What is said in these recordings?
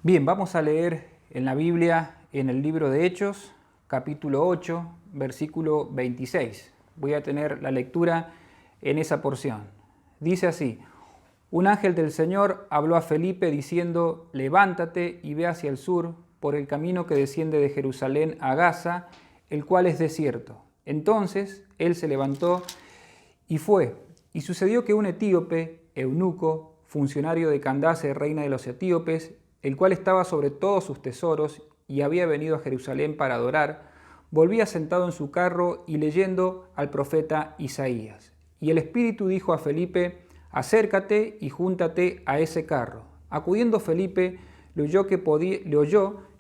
Bien, vamos a leer en la Biblia, en el libro de Hechos, capítulo 8, versículo 26. Voy a tener la lectura en esa porción. Dice así: un ángel del Señor habló a Felipe diciendo: levántate y ve hacia el sur, por el camino que desciende de Jerusalén a Gaza, el cual es desierto. Entonces él se levantó y fue. Y sucedió que un etíope, eunuco, funcionario de Candace, reina de los etíopes, el cual estaba sobre todos sus tesoros y había venido a Jerusalén para adorar, volvía sentado en su carro y leyendo al profeta Isaías. Y el Espíritu dijo a Felipe: acércate y júntate a ese carro. Acudiendo Felipe, le oyó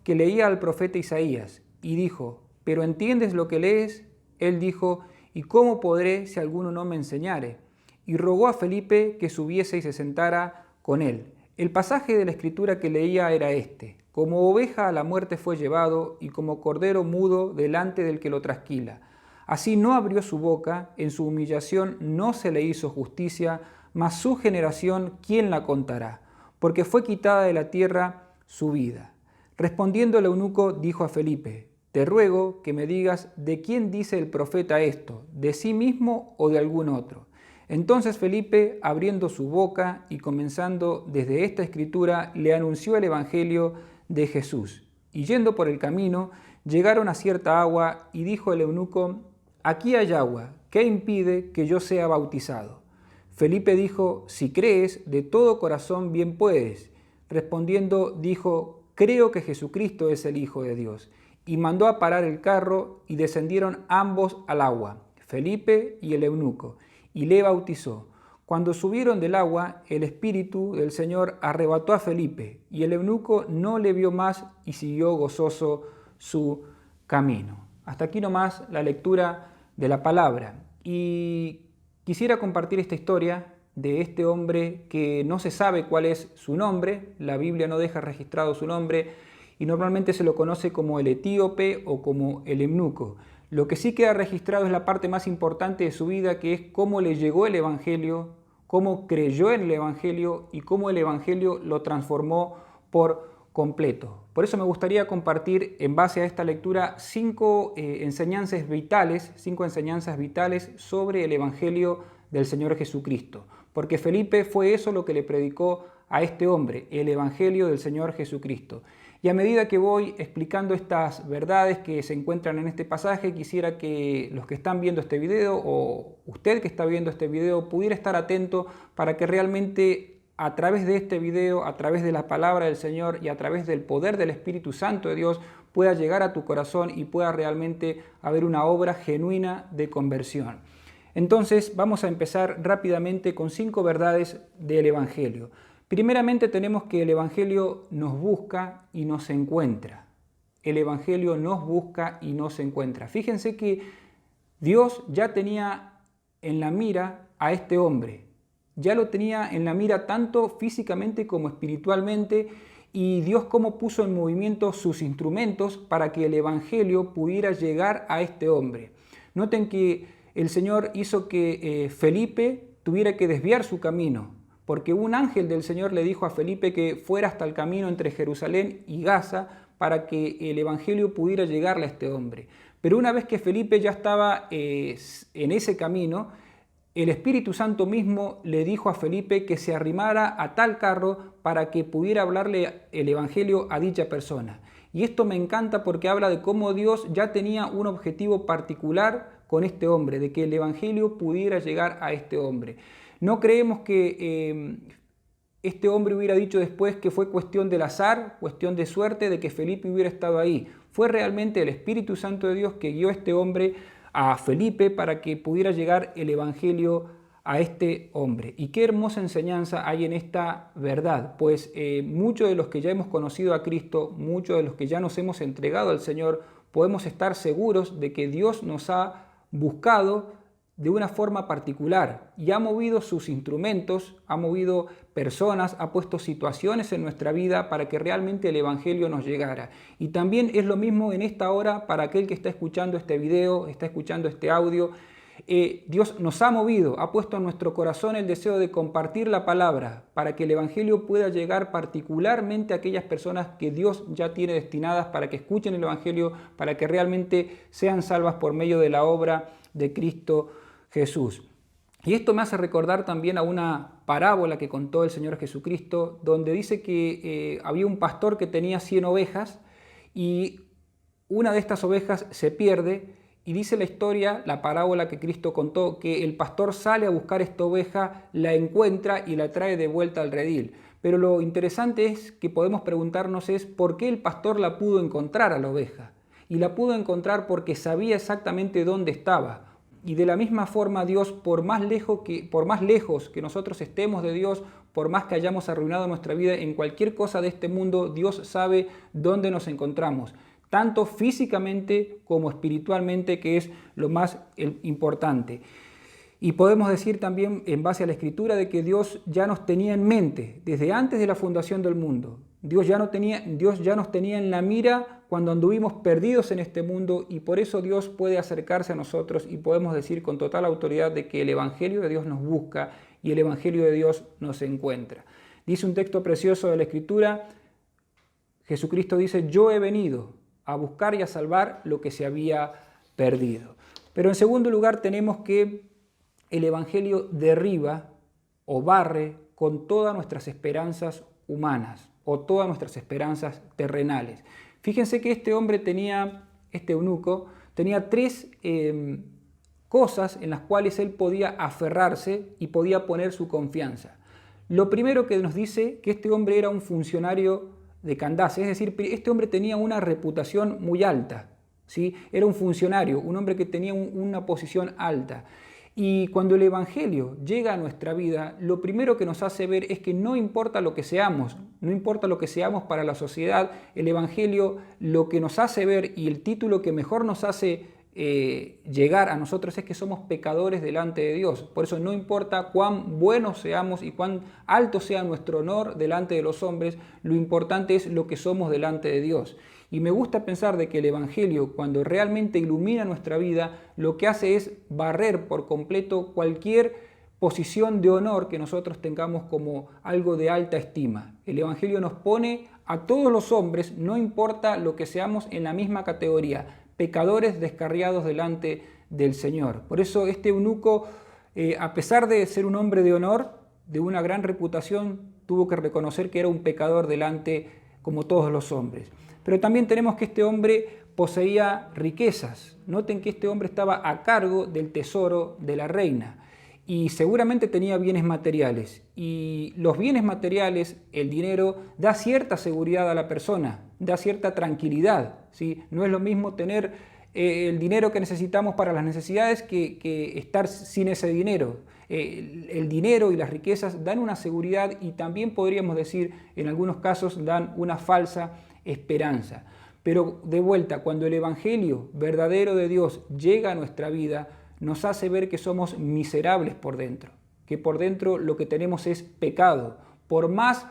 que leía al profeta Isaías, y dijo: ¿pero entiendes lo que lees? Él dijo: ¿y cómo podré si alguno no me enseñare? Y rogó a Felipe que subiese y se sentara con él. El pasaje de la escritura que leía era este: como oveja a la muerte fue llevado, y como cordero mudo delante del que lo trasquila. Así no abrió su boca, en su humillación no se le hizo justicia, mas su generación, ¿quién la contará? Porque fue quitada de la tierra su vida. Respondiendo el eunuco, dijo a Felipe: te ruego que me digas de quién dice el profeta esto, de sí mismo o de algún otro. Entonces Felipe, abriendo su boca y comenzando desde esta escritura, le anunció el evangelio de Jesús. Y yendo por el camino, llegaron a cierta agua, y dijo el eunuco: aquí hay agua, ¿qué impide que yo sea bautizado? Felipe dijo: si crees, de todo corazón bien puedes. Respondiendo dijo: creo que Jesucristo es el Hijo de Dios. Y mandó a parar el carro, y descendieron ambos al agua, Felipe y el eunuco, y le bautizó. Cuando subieron del agua, el Espíritu del Señor arrebató a Felipe, y el eunuco no le vio más y siguió gozoso su camino. Hasta aquí nomás la lectura de la palabra. Y quisiera compartir esta historia de este hombre que no se sabe cuál es su nombre, la Biblia no deja registrado su nombre, y normalmente se lo conoce como el etíope o como el eunuco. Lo que sí queda registrado es la parte más importante de su vida, que es cómo le llegó el Evangelio, cómo creyó en el Evangelio y cómo el Evangelio lo transformó por completo. Por eso me gustaría compartir en base a esta lectura cinco enseñanzas vitales sobre el Evangelio del Señor Jesucristo. Porque Felipe fue eso lo que le predicó a este hombre, el Evangelio del Señor Jesucristo. Y a medida que voy explicando estas verdades que se encuentran en este pasaje, quisiera que los que están viendo este video o usted que está viendo este video pudiera estar atento para que realmente a través de este video, a través de la palabra del Señor y a través del poder del Espíritu Santo de Dios pueda llegar a tu corazón y pueda realmente haber una obra genuina de conversión. Entonces vamos a empezar rápidamente con 5 verdades del Evangelio. Primeramente tenemos que el Evangelio nos busca y nos encuentra. El Evangelio nos busca y nos encuentra. Fíjense que Dios ya tenía en la mira a este hombre. Ya lo tenía en la mira tanto físicamente como espiritualmente, y Dios cómo puso en movimiento sus instrumentos para que el Evangelio pudiera llegar a este hombre. Noten que el Señor hizo que Felipe tuviera que desviar su camino, porque un ángel del Señor le dijo a Felipe que fuera hasta el camino entre Jerusalén y Gaza para que el Evangelio pudiera llegarle a este hombre. Pero una vez que Felipe ya estaba en ese camino, el Espíritu Santo mismo le dijo a Felipe que se arrimara a tal carro para que pudiera hablarle el Evangelio a dicha persona. Y esto me encanta porque habla de cómo Dios ya tenía un objetivo particular con este hombre, de que el Evangelio pudiera llegar a este hombre. No creemos que este hombre hubiera dicho después que fue cuestión del azar, cuestión de suerte, de que Felipe hubiera estado ahí. Fue realmente el Espíritu Santo de Dios que guió a este hombre, a Felipe, para que pudiera llegar el Evangelio a este hombre. Y qué hermosa enseñanza hay en esta verdad, pues muchos de los que ya hemos conocido a Cristo, muchos de los que ya nos hemos entregado al Señor, podemos estar seguros de que Dios nos ha buscado de una forma particular y ha movido sus instrumentos, ha movido personas, ha puesto situaciones en nuestra vida para que realmente el Evangelio nos llegara. Y también es lo mismo en esta hora para aquel que está escuchando este video, está escuchando este audio. Dios nos ha movido, ha puesto en nuestro corazón el deseo de compartir la palabra para que el Evangelio pueda llegar particularmente a aquellas personas que Dios ya tiene destinadas para que escuchen el Evangelio, para que realmente sean salvas por medio de la obra de Cristo Jesús. Y esto me hace recordar también a una parábola que contó el Señor Jesucristo, donde dice que había un pastor que tenía 100 ovejas y una de estas ovejas se pierde, y dice la historia, la parábola que Cristo contó, que el pastor sale a buscar esta oveja, la encuentra y la trae de vuelta al redil. Pero lo interesante es que podemos preguntarnos es por qué el pastor la pudo encontrar a la oveja. Y la pudo encontrar porque sabía exactamente dónde estaba. Y de la misma forma Dios, por más lejos que nosotros estemos de Dios, por más que hayamos arruinado nuestra vida en cualquier cosa de este mundo, Dios sabe dónde nos encontramos, tanto físicamente como espiritualmente, que es lo más importante. Y podemos decir también, en base a la Escritura, de que Dios ya nos tenía en mente desde antes de la fundación del mundo. Dios ya nos tenía en la mira cuando anduvimos perdidos en este mundo, y por eso Dios puede acercarse a nosotros y podemos decir con total autoridad de que el Evangelio de Dios nos busca y el Evangelio de Dios nos encuentra. Dice un texto precioso de la Escritura, Jesucristo dice: yo he venido a buscar y a salvar lo que se había perdido. Pero en segundo lugar tenemos que el Evangelio derriba o barre con todas nuestras esperanzas humanas o todas nuestras esperanzas terrenales. Fíjense que este eunuco, tenía tres cosas en las cuales él podía aferrarse y podía poner su confianza. Lo primero que nos dice que este hombre era un funcionario de Candace, es decir, este hombre tenía una reputación muy alta, ¿sí? Era un funcionario, un hombre que tenía una posición alta. Y cuando el Evangelio llega a nuestra vida, lo primero que nos hace ver es que no importa lo que seamos, no importa lo que seamos para la sociedad, el Evangelio lo que nos hace ver, y el título que mejor nos hace llegar a nosotros, es que somos pecadores delante de Dios. Por eso no importa cuán buenos seamos y cuán alto sea nuestro honor delante de los hombres, lo importante es lo que somos delante de Dios. Y me gusta pensar de que el Evangelio, cuando realmente ilumina nuestra vida, lo que hace es barrer por completo cualquier posición de honor que nosotros tengamos como algo de alta estima. El Evangelio nos pone a todos los hombres, no importa lo que seamos, en la misma categoría, pecadores descarriados delante del Señor. Por eso este eunuco, a pesar de ser un hombre de honor, de una gran reputación, tuvo que reconocer que era un pecador delante, como todos los hombres. Pero también tenemos que este hombre poseía riquezas. Noten que este hombre estaba a cargo del tesoro de la reina y seguramente tenía bienes materiales. Y los bienes materiales, el dinero, da cierta seguridad a la persona, da cierta tranquilidad, ¿sí? No es lo mismo tener el dinero que necesitamos para las necesidades que estar sin ese dinero. El dinero y las riquezas dan una seguridad y también podríamos decir, en algunos casos, dan una falsa esperanza. Pero de vuelta, cuando el Evangelio verdadero de Dios llega a nuestra vida, nos hace ver que somos miserables por dentro, que por dentro lo que tenemos es pecado. Por más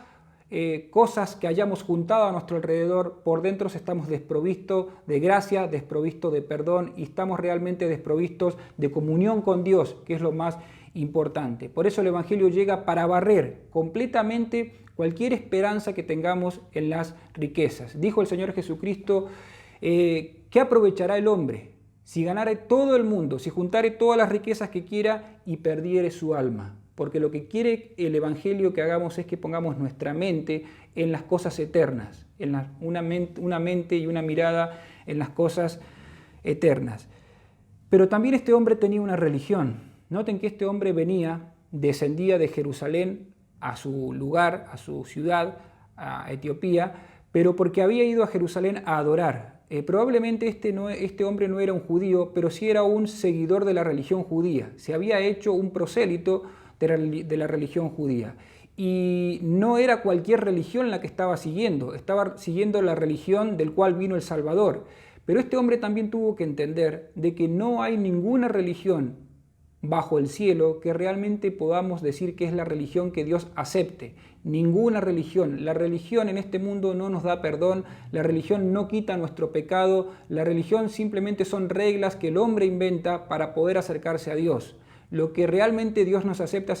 cosas que hayamos juntado a nuestro alrededor, por dentro estamos desprovistos de gracia, desprovistos de perdón, y estamos realmente desprovistos de comunión con Dios, que es lo más importante. Por eso el Evangelio llega para barrer completamente cualquier esperanza que tengamos en las riquezas. Dijo el Señor Jesucristo, ¿qué aprovechará el hombre si ganare todo el mundo, si juntare todas las riquezas que quiera y perdiere su alma? Porque lo que quiere el Evangelio que hagamos es que pongamos nuestra mente en las cosas eternas, una mente y una mirada en las cosas eternas. Pero también este hombre tenía una religión. Noten que este hombre descendía de Jerusalén a su lugar, a su ciudad, a Etiopía, pero porque había ido a Jerusalén a adorar. Probablemente este hombre no era un judío, pero sí era un seguidor de la religión judía. Se había hecho un prosélito de la religión judía. Y no era cualquier religión la que estaba siguiendo la religión del cual vino el Salvador. Pero este hombre también tuvo que entender de que no hay ninguna religión bajo el cielo que realmente podamos decir que es la religión que Dios acepte. Ninguna religión. La religión en este mundo no nos da perdón, la religión no quita nuestro pecado, la religión simplemente son reglas que el hombre inventa para poder acercarse a Dios. Lo que realmente Dios nos acepta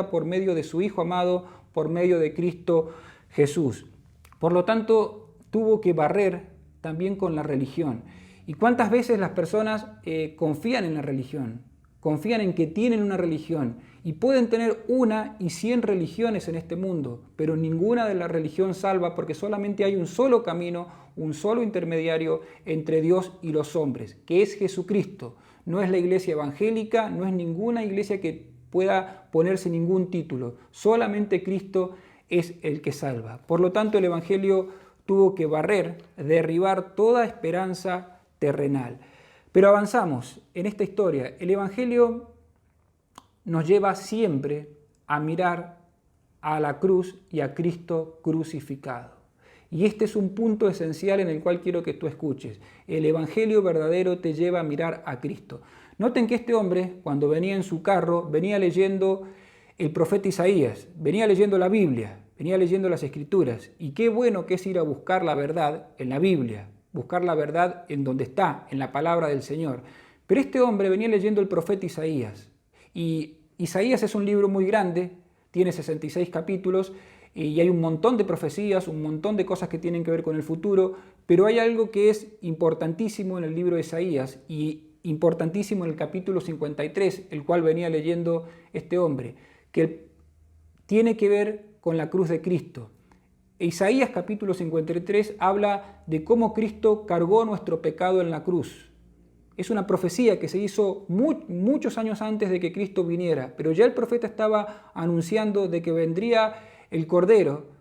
por medio de su Hijo amado, por medio de Cristo Jesús. Por lo tanto, tuvo que barrer también con la religión. ¿Y cuántas veces las personas confían en la religión? Confían en que tienen una religión y pueden tener 1 y 100 religiones en este mundo, pero ninguna de la religión salva porque solamente hay un solo camino, un solo intermediario entre Dios y los hombres, que es Jesucristo. No es la iglesia evangélica, no es ninguna iglesia que pueda ponerse ningún título. Solamente Cristo es el que salva. Por lo tanto, el Evangelio tuvo que barrer, derribar toda esperanza terrenal. Pero avanzamos en esta historia. El Evangelio nos lleva siempre a mirar a la cruz y a Cristo crucificado. Y este es un punto esencial en el cual quiero que tú escuches. El Evangelio verdadero te lleva a mirar a Cristo. Noten que este hombre, cuando venía en su carro, venía leyendo el profeta Isaías, venía leyendo la Biblia, venía leyendo las Escrituras. Y qué bueno que es ir a buscar la verdad en la Biblia, buscar la verdad en donde está, en la palabra del Señor. Pero este hombre venía leyendo el profeta Isaías. Y Isaías es un libro muy grande, tiene 66 capítulos, y hay un montón de profecías, un montón de cosas que tienen que ver con el futuro, pero hay algo que es importantísimo en el libro de Isaías y importantísimo en el capítulo 53, el cual venía leyendo este hombre, que tiene que ver con la cruz de Cristo. Isaías capítulo 53 habla de cómo Cristo cargó nuestro pecado en la cruz. Es una profecía que se hizo muchos años antes de que Cristo viniera, pero ya el profeta estaba anunciando de que vendría el Cordero,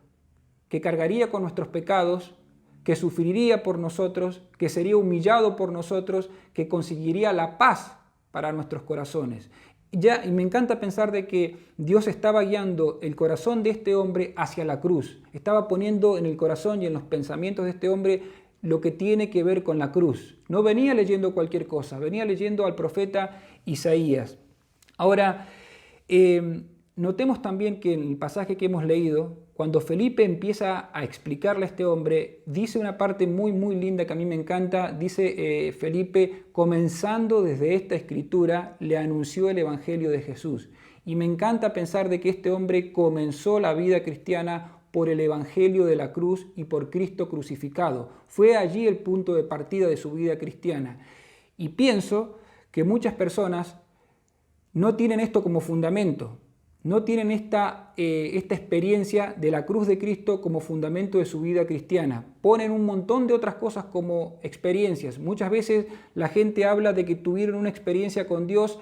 que cargaría con nuestros pecados, que sufriría por nosotros, que sería humillado por nosotros, que conseguiría la paz para nuestros corazones. Y me encanta pensar de que Dios estaba guiando el corazón de este hombre hacia la cruz. Estaba poniendo en el corazón y en los pensamientos de este hombre lo que tiene que ver con la cruz. No venía leyendo cualquier cosa, venía leyendo al profeta Isaías. Ahora, notemos también que en el pasaje que hemos leído, cuando Felipe empieza a explicarle a este hombre, dice una parte muy linda que a mí me encanta. Dice Felipe, comenzando desde esta escritura, le anunció el Evangelio de Jesús. Y me encanta pensar de que este hombre comenzó la vida cristiana por el Evangelio de la cruz y por Cristo crucificado. Fue allí el punto de partida de su vida cristiana. Y pienso que muchas personas no tienen esto como fundamento. No tienen esta experiencia de la cruz de Cristo como fundamento de su vida cristiana. Ponen un montón de otras cosas como experiencias. Muchas veces la gente habla de que tuvieron una experiencia con Dios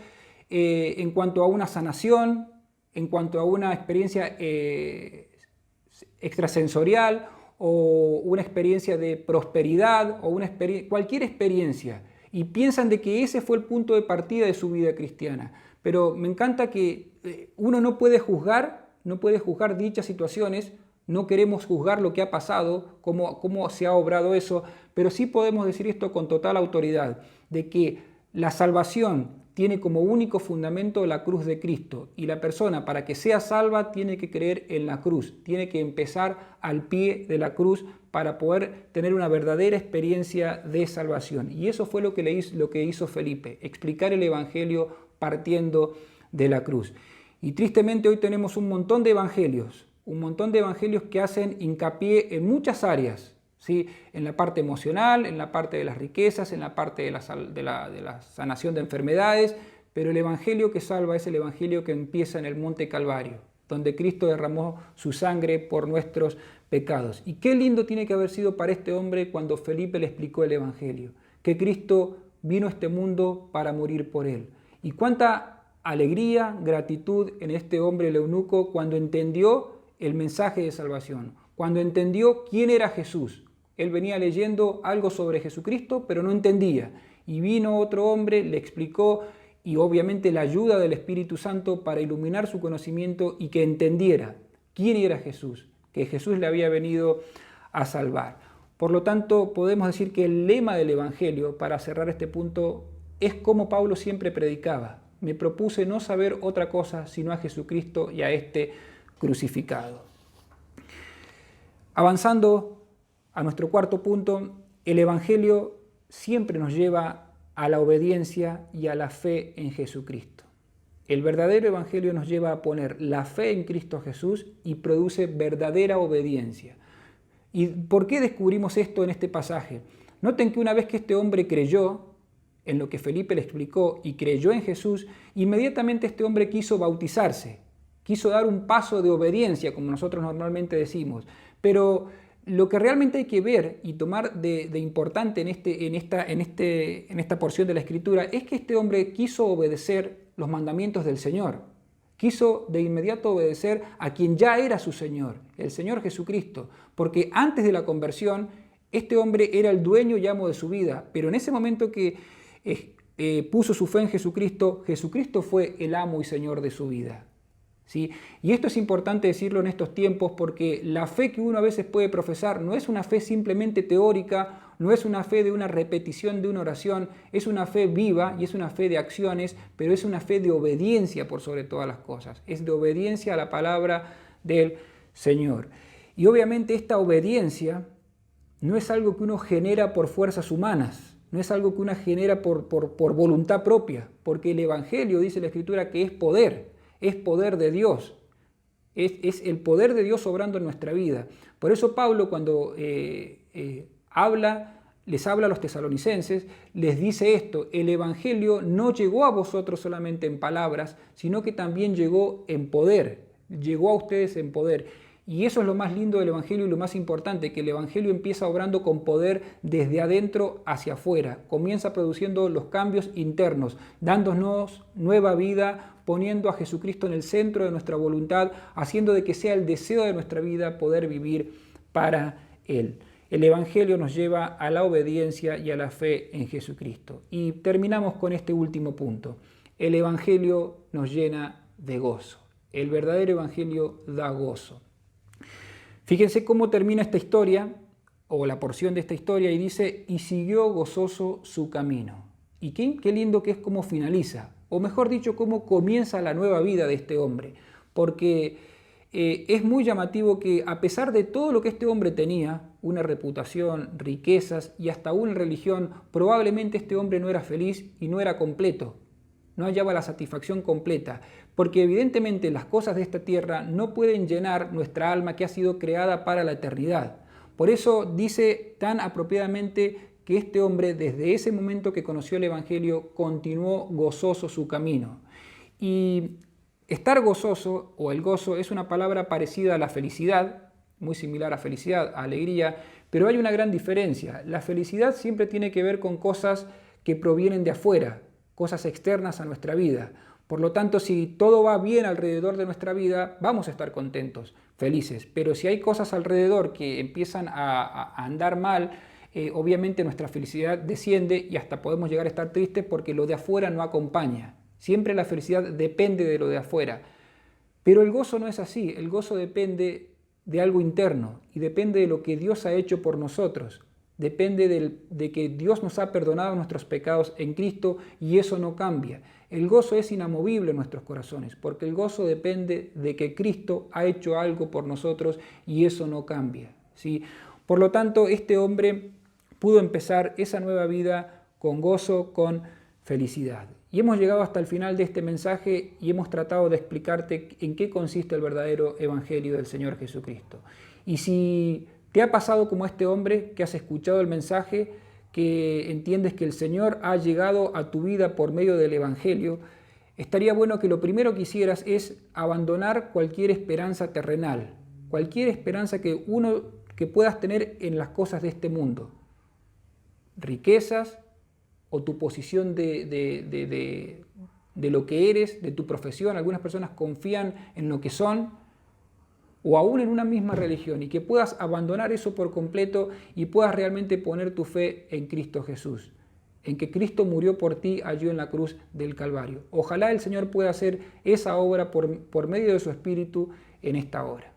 en cuanto a una sanación, en cuanto a una experiencia extrasensorial o una experiencia de prosperidad o cualquier experiencia. Y piensan de que ese fue el punto de partida de su vida cristiana. Pero me encanta que uno no puede juzgar dichas situaciones, no queremos juzgar lo que ha pasado, cómo se ha obrado eso, pero sí podemos decir esto con total autoridad, de que la salvación tiene como único fundamento la cruz de Cristo y la persona para que sea salva tiene que creer en la cruz, tiene que empezar al pie de la cruz para poder tener una verdadera experiencia de salvación. Y eso fue lo que hizo Felipe, explicar el Evangelio partiendo de la cruz. Y tristemente hoy tenemos un montón de evangelios que hacen hincapié en muchas áreas, ¿sí? En la parte emocional, en la parte de las riquezas, en la parte de la sanación de enfermedades, pero el evangelio que salva es el evangelio que empieza en el Monte Calvario, donde Cristo derramó su sangre por nuestros pecados. Y qué lindo tiene que haber sido para este hombre cuando Felipe le explicó el evangelio, que Cristo vino a este mundo para morir por él. Y cuánta alegría, gratitud en este hombre, el eunuco, cuando entendió el mensaje de salvación, cuando entendió quién era Jesús. Él venía leyendo algo sobre Jesucristo, pero no entendía. Y vino otro hombre, le explicó, y obviamente la ayuda del Espíritu Santo para iluminar su conocimiento y que entendiera quién era Jesús, que Jesús le había venido a salvar. Por lo tanto, podemos decir que el lema del Evangelio, para cerrar este punto, es como Pablo siempre predicaba. Me propuse no saber otra cosa sino a Jesucristo y a este crucificado. Avanzando a nuestro cuarto punto, el Evangelio siempre nos lleva a la obediencia y a la fe en Jesucristo. El verdadero Evangelio nos lleva a poner la fe en Cristo Jesús y produce verdadera obediencia. ¿Y por qué descubrimos esto en este pasaje? Noten que una vez que este hombre creyó en lo que Felipe le explicó y creyó en Jesús, inmediatamente este hombre quiso bautizarse, quiso dar un paso de obediencia, como nosotros normalmente decimos. Pero lo que realmente hay que ver y tomar de importante en esta porción de la Escritura es que este hombre quiso obedecer los mandamientos del Señor. Quiso de inmediato obedecer a quien ya era su Señor, el Señor Jesucristo, porque antes de la conversión este hombre era el dueño y amo de su vida, pero en ese momento que puso su fe en Jesucristo, Jesucristo fue el amo y Señor de su vida. ¿Sí? Y esto es importante decirlo en estos tiempos porque la fe que uno a veces puede profesar no es una fe simplemente teórica, no es una fe de una repetición de una oración, es una fe viva y es una fe de acciones, pero es una fe de obediencia por sobre todas las cosas, es de obediencia a la palabra del Señor. Y obviamente esta obediencia no es algo que uno genera por fuerzas humanas, no es algo que uno genera por voluntad propia, porque el Evangelio, dice la Escritura, que es poder de Dios, es el poder de Dios obrando en nuestra vida. Por eso Pablo cuando les habla a los tesalonicenses, les dice esto: el Evangelio no llegó a vosotros solamente en palabras, sino que también llegó en poder, llegó a ustedes en poder. Y eso es lo más lindo del Evangelio y lo más importante, que el Evangelio empieza obrando con poder desde adentro hacia afuera. Comienza produciendo los cambios internos, dándonos nueva vida, poniendo a Jesucristo en el centro de nuestra voluntad, haciendo de que sea el deseo de nuestra vida poder vivir para Él. El Evangelio nos lleva a la obediencia y a la fe en Jesucristo. Y terminamos con este último punto. El Evangelio nos llena de gozo. El verdadero Evangelio da gozo. Fíjense cómo termina esta historia, o la porción de esta historia, y dice: y siguió gozoso su camino. Y qué lindo que es cómo finaliza, o mejor dicho, cómo comienza la nueva vida de este hombre. Porque es muy llamativo que a pesar de todo lo que este hombre tenía, una reputación, riquezas y hasta una religión, probablemente este hombre no era feliz y no era completo. No hallaba la satisfacción completa, porque evidentemente las cosas de esta tierra no pueden llenar nuestra alma que ha sido creada para la eternidad. Por eso dice tan apropiadamente que este hombre, desde ese momento que conoció el Evangelio, continuó gozoso su camino. Y estar gozoso, o el gozo, es una palabra parecida a la felicidad, muy similar a felicidad, a alegría, pero hay una gran diferencia. La felicidad siempre tiene que ver con cosas que provienen de afuera, cosas externas a nuestra vida. Por lo tanto, si todo va bien alrededor de nuestra vida, vamos a estar contentos, felices. Pero si hay cosas alrededor que empiezan a andar mal, obviamente nuestra felicidad desciende y hasta podemos llegar a estar tristes porque lo de afuera no acompaña. Siempre la felicidad depende de lo de afuera. Pero el gozo no es así. El gozo depende de algo interno y depende de lo que Dios ha hecho por nosotros. Depende de que Dios nos ha perdonado nuestros pecados en Cristo y eso no cambia. El gozo es inamovible en nuestros corazones porque el gozo depende de que Cristo ha hecho algo por nosotros y eso no cambia, ¿sí? Por lo tanto, este hombre pudo empezar esa nueva vida con gozo, con felicidad. Y hemos llegado hasta el final de este mensaje y hemos tratado de explicarte en qué consiste el verdadero Evangelio del Señor Jesucristo. Y si ¿te ha pasado como este hombre que has escuchado el mensaje, que entiendes que el Señor ha llegado a tu vida por medio del Evangelio? Estaría bueno que lo primero que hicieras es abandonar cualquier esperanza terrenal, cualquier esperanza que puedas tener en las cosas de este mundo, riquezas o tu posición de lo que eres, de tu profesión. Algunas personas confían en lo que son, o aún en una misma religión, y que puedas abandonar eso por completo y puedas realmente poner tu fe en Cristo Jesús, en que Cristo murió por ti allí en la cruz del Calvario. Ojalá el Señor pueda hacer esa obra por medio de su Espíritu en esta hora.